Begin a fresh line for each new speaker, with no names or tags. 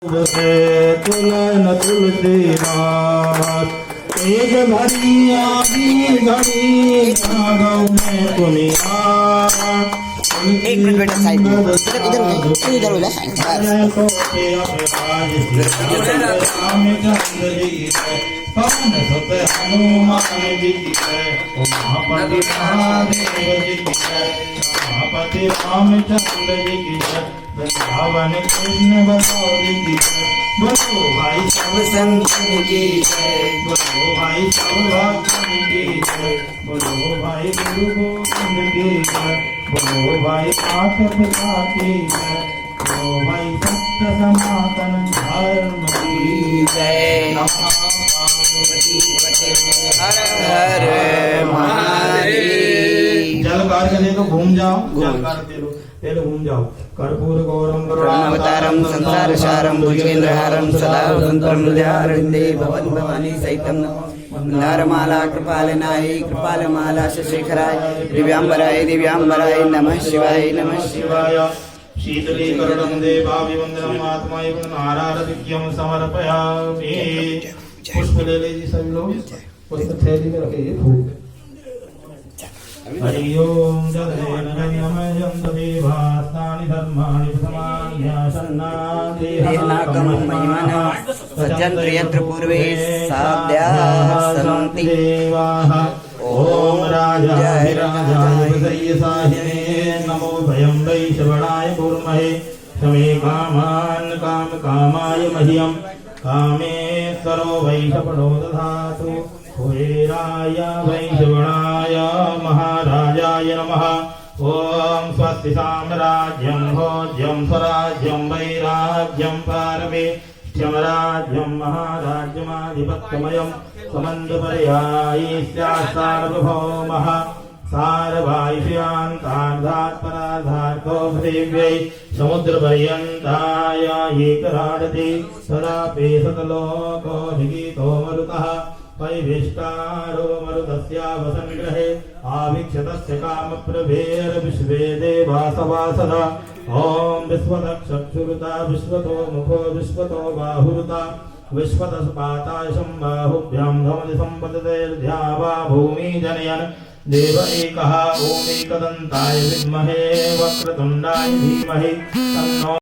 तुलन तुलसीदास तेज घड़ी आदि घड़ी नागव में पुनिया।
एक मिनट बेटा साइड में इधर हो
पवन सुत हनुमान जी की जय। महापति महादेव जी की जय। महापति रामचंद्र जी की जय। वृंदावन कृष्ण बलदेव जी की जय। बोलो भाई सब संतन की जय। बोलो भाई सब भक्तन की जय। बोलो भाई गुरु गोविंद की जय। बोलो भाई माता पिता की जय। बोलो भाई सत्य सनातन धर्म की
जय। हर महादेव।
जल कार्य दे दो, घूम जाओ। जल कार्य दे दो, पहले घूम जाओ। कर्पूर गौरम
करुणावतारम संसार सारम भुजगेंद्रहारम सदा वसंतम हृदयारविंदे भवन भवानी सहितम मंदारमाला कृपालनाय कृपालमाला शशिखराय दिव्यांबराय दिव्यांबराय नमः शिवाय नमः शिवाय।
शीतलीकरणं देवाभिवन्दनम् आत्माय नारायणदिव्यं समर्पयामि। पुष्प ले लीजिए सभी लोग, पुष्प थैली में रखिए फूल। हरि ओम जलेन नमयं देवास्तानि धर्माणि
देहनाकं महिमना सज्जन्त्र यत्र पूर्वे साध्याः सन्ति
देवाः। ओम राजाधिराजाय साहिने नमो भयं वै श्रवणाय कुर्महे। क्षमे कामान् काम कामाय मह्यं कामेश्वरो वै शपणो दधातु। कुबेराय वै श्रवणाय महाराजाय नमः। ओम स्वस्ति साम्राज्यं भोज्यं स्वराज्यं वैराज्यं पारमेष्ठ्यं राज्यं महाराज्यमाधिपत्यमयं समन्तपर्यायी स्यात् सार्वभौमः। सारवायुष्यान्तार्धात्पराधार्थो पृथिव्यै समुद्रपर्यन्ताय एकराडति सदापि सतलोको विगीतो मरुतः। परिविष्टारो मरुतस्यावसन्ग्रहे आवीक्षतस्य कामप्रभेर्विश्वे देवासवासदा। ॐ विश्वतक्षुरुता विश्वतो मुखो विश्वतो बाहुरुता विश्वतस्पाताय सम्बाहुभ्यां धमनि सम्पततेर्ध्यावा भूमि जनयन् देव एकः। ॐ एकदन्ताय विद्महे वक्रतुण्डाय धीमहि तन्नो